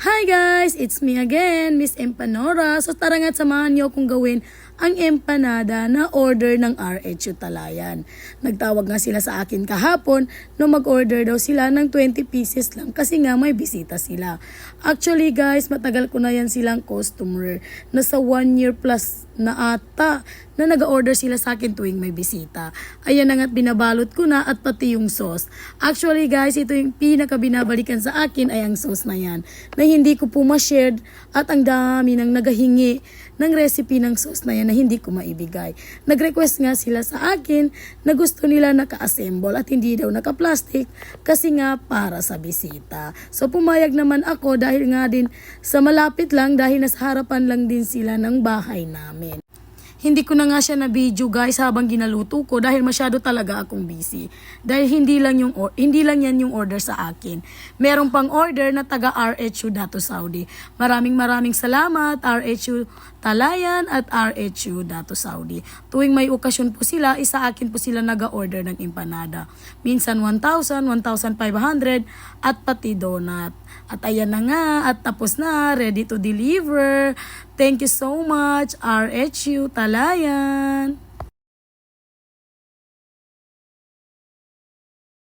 Hi guys! It's me again, Miss Empanora. So tara nga't samahan niyo akong gawin ang empanada na order ng RH Talayan. Nagtawag nga sila sa akin kahapon no mag-order daw sila ng 20 pieces lang kasi nga may bisita sila. Actually guys, matagal ko na yan silang customer. Nasa 1 year plus na ata na nag-order sila sa akin tuwing may bisita. Ayan na nga't binabalot ko na at pati yung sauce. Actually guys, ito yung pinaka binabalikan sa akin ay ang sauce na yan. Na hindi ko po ma-share at ang dami nang nagahingi ng recipe ng sauce na yan na hindi ko maibigay. Nag-request nga sila sa akin na gusto nila naka-assemble at hindi daw naka-plastic kasi nga para sa bisita. So pumayag naman ako dahil nga din sa malapit lang dahil nasa harapan lang din sila ng bahay namin. Hindi ko na nga siya na video guys habang ginaluto ko dahil masyado talaga akong busy. Dahil hindi lang yan yung order sa akin. Merong pang order na taga RHU Dato Saudi. Maraming salamat RHU Talayan at RHU Dato Saudi. Tuwing may okasyon po sila, isa akin po sila nag-order ng empanada. Minsan 1,000, 1,500 at pati donut. At ayan na nga at tapos na, ready to deliver. Thank you so much RHU Talayan.